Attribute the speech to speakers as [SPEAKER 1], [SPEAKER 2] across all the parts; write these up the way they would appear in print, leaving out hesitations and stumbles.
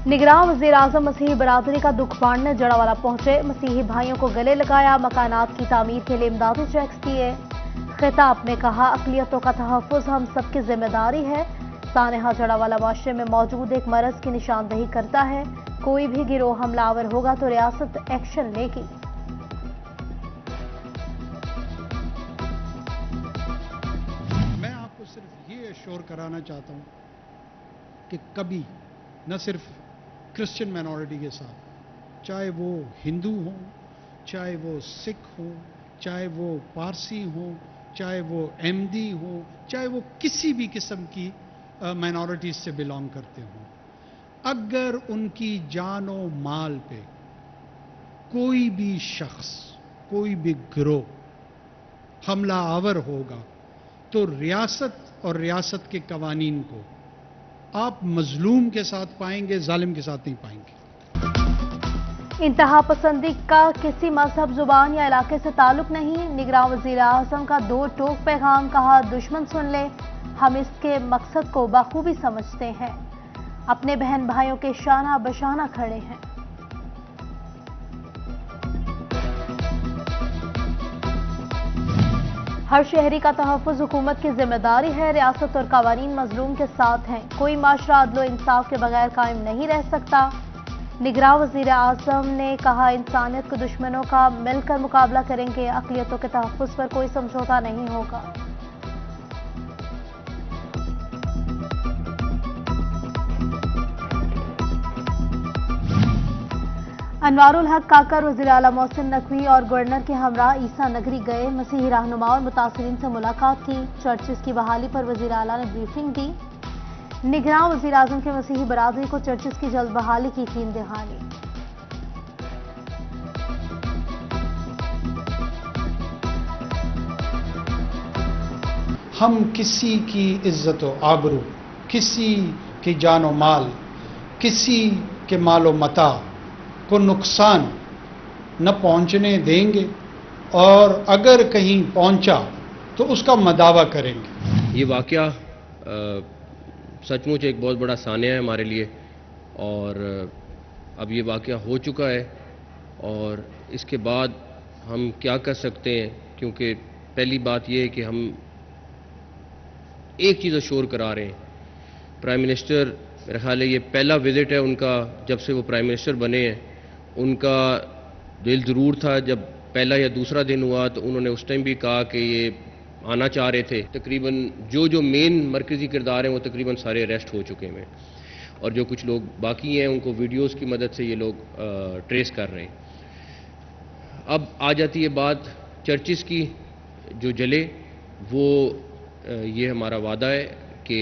[SPEAKER 1] निगरान वज़ीर आज़म मसीही बरादरी का दुख बांटने जड़ावाला पहुंचे। मसीही भाइयों को गले लगाया, मकानात की तामीर के लिए इमदादी चेक्स दिए। खिताब में कहा, अक़लियतों का तहफ़्फ़ुज़ हम सबकी जिम्मेदारी है। सानेहा जड़ावाला माशरे में मौजूद एक मरज़ की निशानदही करता है। कोई भी गिरोह हमलावर होगा तो रियासत एक्शन लेगी।
[SPEAKER 2] मैं आपको सिर्फ ये एश्योर कराना चाहता हूँ कि कभी न सिर्फ क्रिश्चियन माइनॉरिटी के साथ, चाहे वो हिंदू हों, चाहे वो सिख हों, चाहे वो पारसी हों, चाहे वो अहमदी हों, चाहे वो किसी भी किस्म की माइनॉरिटीज से बिलोंग करते हों, अगर उनकी जानो माल पे कोई भी शख्स, कोई भी गिरोह हमला आवर होगा तो रियासत और रियासत के कवानीन को आप मजलूम के साथ पाएंगे, जालिम के साथ नहीं पाएंगे।
[SPEAKER 1] इंतहा पसंदी का किसी मजहब, जुबान या इलाके से ताल्लुक नहीं। निगरान वज़ीर आज़म का दो टोक पैगाम, कहा दुश्मन सुन ले, हम इसके मकसद को बखूबी समझते हैं। अपने बहन भाइयों के शाना बशाना खड़े हैं। हर शहरी का तहफ़्फ़ुज़ हुकूमत की जिम्मेदारी है। रियासत और कवानीन मजलूम के साथ हैं। कोई माशरा अदल इंसाफ के बगैर कायम नहीं रह सकता। निगरान वज़ीर आज़म ने कहा, इंसानियत को दुश्मनों का मिलकर मुकाबला करेंगे। अक़लियतों के तहफ़्फ़ुज़ पर कोई समझौता नहीं होगा। अनवारुल हक काकर वज़ीर आला मोहसिन नकवी और गवर्नर के हमरा ईसा नगरी गए। मसीही रहनुमा और मुतासिरीन से मुलाकात की। चर्चेस की बहाली पर वज़ीर आला ने ब्रीफिंग दी। निगरान वज़ीर आज़म के मसीही बरादरी को चर्चेस की जल्द बहाली की यकीन दहानी।
[SPEAKER 2] हम किसी की इज्जत व आबरू, किसी की जान व माल, किसी के मालो मता को नुकसान न पहुंचने देंगे और अगर कहीं पहुंचा तो उसका मदावा करेंगे।
[SPEAKER 3] ये वाक़या सचमुच एक बहुत बड़ा सानिया है हमारे लिए और अब ये वाक़या हो चुका है और इसके बाद हम क्या कर सकते हैं, क्योंकि पहली बात ये है कि हम एक चीज़ अश्योर करा रहे हैं। प्राइम मिनिस्टर, मेरा ख्याल है ये पहला विज़िट है उनका जब से वो प्राइम मिनिस्टर बने हैं। उनका दिल ज़रूर था, जब पहला या दूसरा दिन हुआ तो उन्होंने उस टाइम भी कहा कि ये आना चाह रहे थे। तकरीबन जो मेन मरकज़ी किरदार हैं वो तकरीबन सारे अरेस्ट हो चुके हैं और जो कुछ लोग बाकी हैं उनको वीडियोस की मदद से ये लोग ट्रेस कर रहे हैं। अब आ जाती है बात चर्चिस की, जो जले वो ये हमारा वादा है कि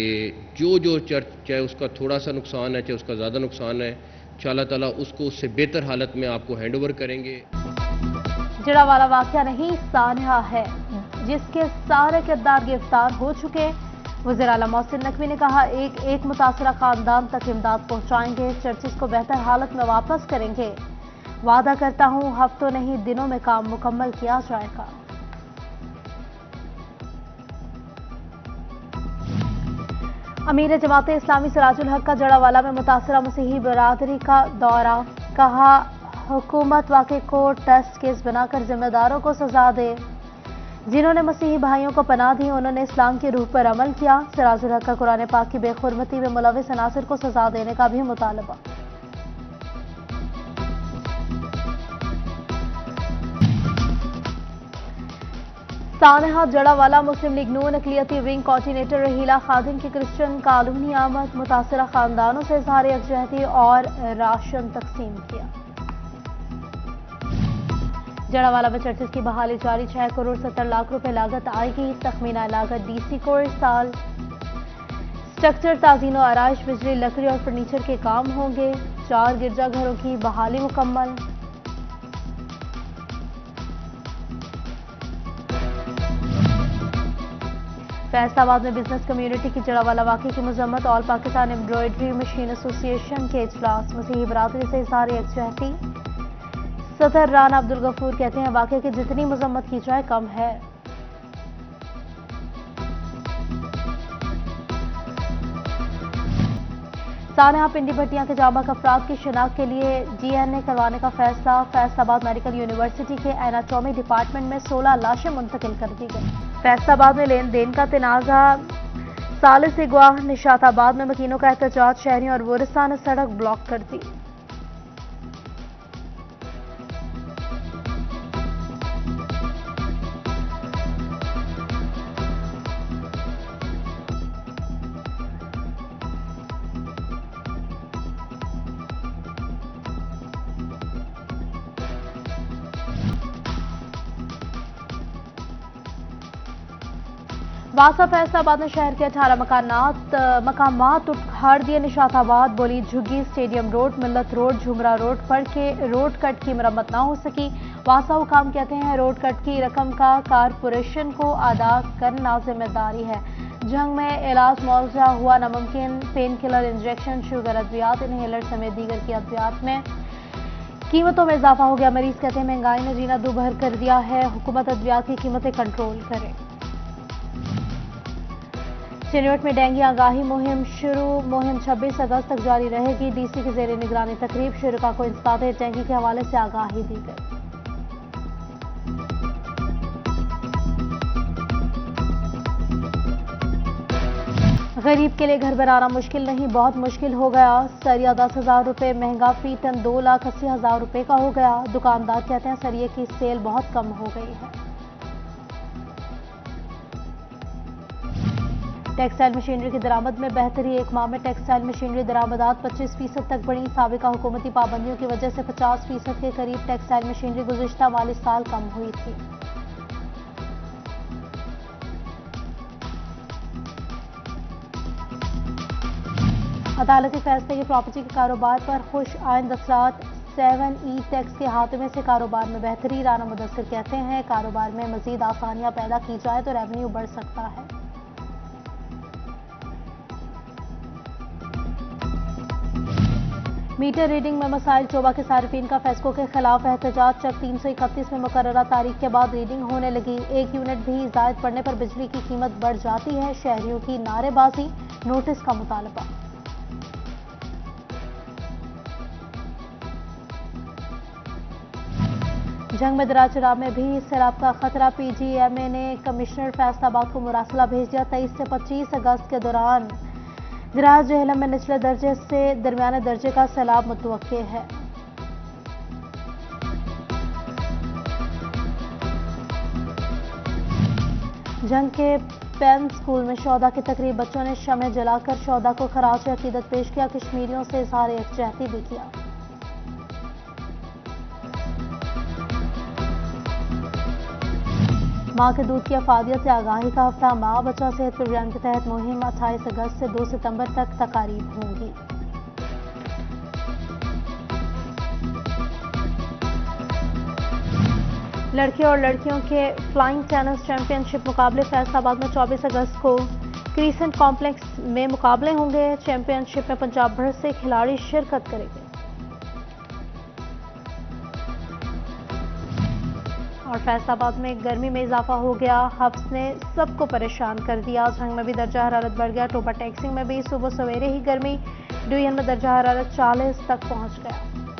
[SPEAKER 3] जो चर्च, चाहे उसका थोड़ा सा नुकसान है चाहे उसका ज़्यादा नुकसान है, इंशाअल्लाह ताला उसको उससे बेहतर हालत में आपको हैंड ओवर करेंगे।
[SPEAKER 1] जड़ावाला वाक़या नहीं, सानहा है जिसके सारे किरदार गिरफ्तार हो चुके। वज़ीर आला मोहसिन नकवी ने कहा, एक मुतासरा खानदान तक इमदाद पहुंचाएंगे। चर्चिस को बेहतर हालत में वापस करेंगे। वादा करता हूं हफ्तों नहीं दिनों में काम मुकम्मल किया जाएगा। अमीर जमाते इस्लामी सिराजुल हक का जड़ावाला में मुतासरा मसीही बरादरी का दौरा, कहा हुकूमत वाक़े को टेस्ट केस बनाकर जिम्मेदारों को सजा दे। जिन्होंने मसीही भाइयों को पनाह दी उन्होंने इस्लाम की रूह पर अमल किया। सिराजुल हक का कुरान पाक की बेखुरमती में मुलविस अनासिर को सजा देने का भी मुतालबा। सानहा जड़ावाला मुस्लिम लीग नून अक़लियती विंग कोऑर्डिनेटर रहीला खादिम की क्रिश्चियन कॉलोनी आमद, मुतासरा खानदानों से इज़हार यकजहती और राशन तकसीम किया। जड़ावाला में चर्चेस की बहाली जारी, 6 करोड़ 70 लाख रुपए लागत आएगी। तखमीना लागत डीसी को इस साल। स्ट्रक्चर, ताज़ीन और आराइश, बिजली, लकड़ी और फर्नीचर के काम होंगे। 4 गिरजाघरों की बहाली मुकम्मल। फैसलाबाद में बिजनेस कम्युनिटी की जड़ावाला वाक़े की मजम्मत, all Pakistan embroidery machine association के इजलास। मसीही बरादरी से इज़हार यकजहती। सदर राना अब्दुल गफूर कहते हैं, वाक़े की जितनी मजम्मत की जाए कम है। सानहा पिंडी भट्टियां के जाबाक अफराद की शिनाख्त के लिए DNA करवाने का फैसला। फैसलाबाद मेडिकल यूनिवर्सिटी के एनाटॉमी डिपार्टमेंट में 16 लाशें मुंतकिल कर दी गई। फैसलाबाद में लेन देन का तनाज़ा, साले से गवाह। निशाताबाद में मकीनों का एहतजाज, शहरियों और वरिसा ने सड़क ब्लॉक कर दी। वासा फैसलाबाद में शहर के 18 मकामात उखाड़ दिए। निशाताबाद, बोली झुग्गी, स्टेडियम रोड, मिल्लत रोड, झुमरा रोड पर के रोड कट की मरम्मत न हो सकी। वासा हुकाम कहते हैं रोड कट की रकम का कारपोरेशन को अदा करना जिम्मेदारी है। जंग में इलाज मुआवजा हुआ नामुमकिन। पेन किलर, इंजेक्शन, शुगर अद्वियात, इनहेलर समेत दीगर की अद्वियात में कीमतों में इजाफा हो गया। मरीज कहते हैं महंगाई ने जीना दुभर कर दिया है, हुकूमत अद्वियात की कीमतें कंट्रोल करे। चिन्हट में डेंगू आगाही मुहिम शुरू। मुहिम 26 अगस्त तक जारी रहेगी। डीसी की जेर निगरानी तकरीब, शुरका को इंसदाद डेंगू के हवाले से आगाही दी गई। गरीब के लिए घर बनाना मुश्किल नहीं, बहुत मुश्किल हो गया। सरिया 10,000 रुपये महंगा, फी टन 2,80,000 रुपये का हो गया। दुकानदार कहते हैं सरिये की सेल बहुत कम हो गई है। टेक्सटाइल मशीनरी की दरामद में बेहतरी। एक माह में टेक्सटाइल मशीनरी दरामदात 25% तक बढ़ी। साबिका हुकूमती पाबंदियों की वजह से 50% के करीब टेक्सटाइल मशीनरी गुज़िश्ता माली साल कम हुई थी। अदालती फैसले के प्रॉपर्टी के कारोबार पर खुश आइंद अफराद। 7E टैक्स के हाथमे से कारोबार में बेहतरी। राना मुदस्सिर कहते हैं कारोबार में मजीद आसानियां पैदा की जाए तो रेवेन्यू बढ़ सकता है। मीटर रीडिंग में मसाइल। चोबा के सार्फिन का फेस्को के खिलाफ एहतजाज। चक 331 में मुकर्ररा तारीख के बाद रीडिंग होने लगी। 1 यूनिट भी जायद पड़ने पर बिजली की कीमत बढ़ जाती है। शहरियों की नारेबाजी, नोटिस का मुतालबा। जंग में दराज चराब में भी सैलाब का खतरा। PGMA ने कमिश्नर फैसलाबाद को मुरासला भेज दिया। 23 से 25 अगस्त के दौरान दराज जहलम में निचले दर्जे से दरमियाने दर्जे का सैलाब मुतवक्के है। जंग के पेन स्कूल में शौदा की तकरीब। बच्चों ने शमें जलाकर शौदा को खराज अकीदत पेश किया। कश्मीरियों से इजहार यकजहती भी किया। माँ के दूध की अफादियत से आगाही का हफ्ता। माँ बच्चा सेहत प्रोग्राम के तहत मुहिम 28 अगस्त से 2 सितंबर तक तकारीब होंगी। लड़के और लड़कियों के फ्लाइंग टेनिस चैंपियनशिप मुकाबले फैसलाबाद में 24 अगस्त को क्रीसेंट कॉम्प्लेक्स में मुकाबले होंगे। चैंपियनशिप में पंजाब भर से खिलाड़ी शिरकत करेंगे। और फैसलाबाद में गर्मी में इजाफा हो गया। हब्स ने सबको परेशान कर दिया। जंग में भी दर्जा हरारत बढ़ गया। टोपा टैक्सिंग में भी सुबह सवेरे ही गर्मी। डिवीजन में दर्जा हरारत 40 तक पहुंच गया।